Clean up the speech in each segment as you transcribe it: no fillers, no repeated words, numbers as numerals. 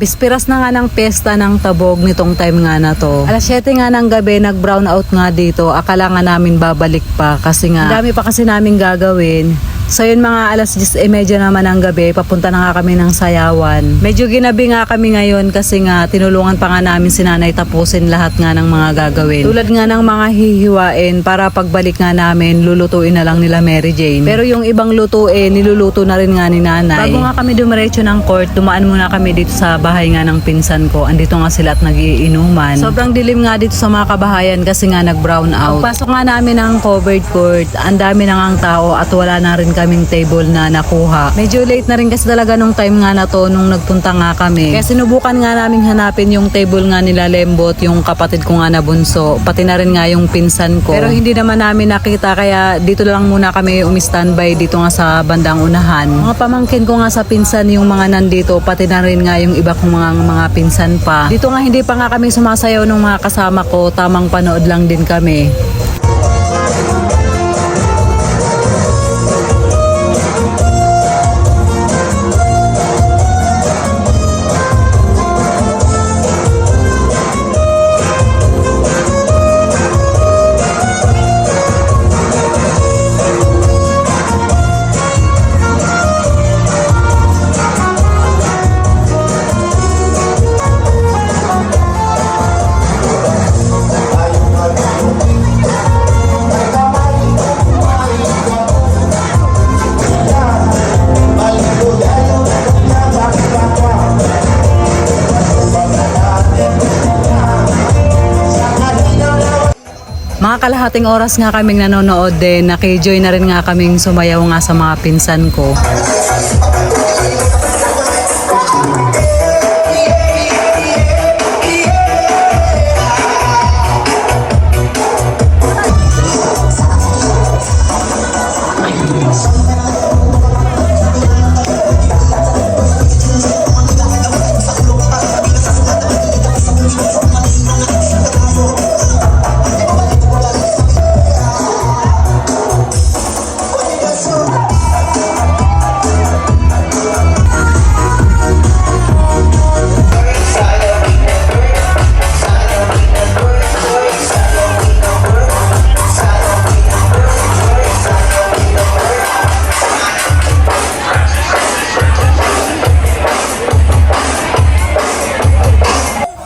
Bispiras na nga ng pesta ng Tabog nitong time nga na to. Alas 7 nga ng gabi, nag-brown out nga dito. Akala nga namin babalik pa kasi nga dami pa kasi namin gagawin. So yun, mga alas 10:30 naman ng gabi, papunta na nga kami ng Sayawan. Medyo ginabi nga kami ngayon kasi nga tinulungan pa nga namin si nanay tapusin lahat nga ng mga gagawin. Tulad nga ng mga hihiwain para pagbalik nga namin, lulutuin na lang nila Mary Jane. Pero yung ibang lutuin, niluluto na rin nga ni nanay. Bago nga kami dumiretso ng court, dumaan muna kami dito sa bahay nga ng pinsan ko. Andito nga sila at nagiinuman. Sobrang dilim nga dito sa mga kabahayan kasi nga nag-brown out. Pagpasok nga namin ng covered court, ang dami na ngang tao at wala na rin kaming table na nakuha. Medyo late na rin kasi talaga nung time nga na to nung nagpunta nga kami. Kaya sinubukan nga naming hanapin yung table nga nila Lembot, yung kapatid ko nga na bunso, pati na rin nga yung pinsan ko. Pero hindi naman namin nakita kaya dito lang muna kami umi-standby dito nga sa bandang unahan. Mga pamangkin ko nga sa pinsan yung mga nandito, pati na rin nga yung iba kong mga pinsan pa. Dito nga hindi pa nga kami sumasayaw ng mga kasama ko, tamang panood lang din kami. Mga kalahating oras nga kaming nanonood din, nakijoy na rin nga kaming sumayaw nga sa mga pinsan ko.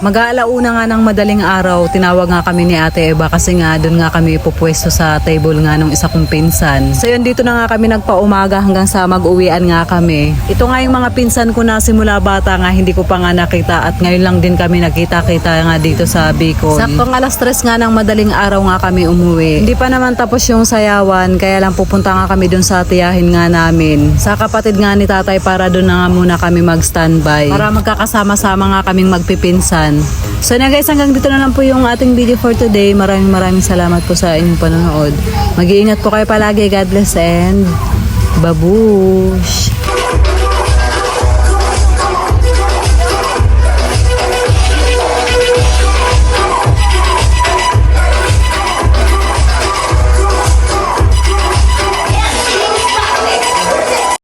Mag-aalauna nga ng madaling araw, tinawag nga kami ni Ate Eva kasi nga doon nga kami pupwesto sa table nga nung isa kong pinsan. So yun, dito na nga kami nagpaumaga hanggang sa mag-uwian nga kami. Ito nga yung mga pinsan ko na simula bata nga hindi ko pa nga nakita at ngayon lang din kami nakita-kita nga dito sa Bicol. Saktong alas 3 nga ng madaling araw nga kami umuwi. Hindi pa naman tapos yung sayawan kaya lang pupunta nga kami doon sa tiyahin nga namin. Sa kapatid nga ni tatay para doon na nga muna kami mag-standby. Para magkakasama-sama nga kaming magpipinsan. So na guys, hanggang dito na lang po yung ating video for today. Maraming salamat po sa inyong panonood. Mag-iingat po kayo palagi. God bless and babush!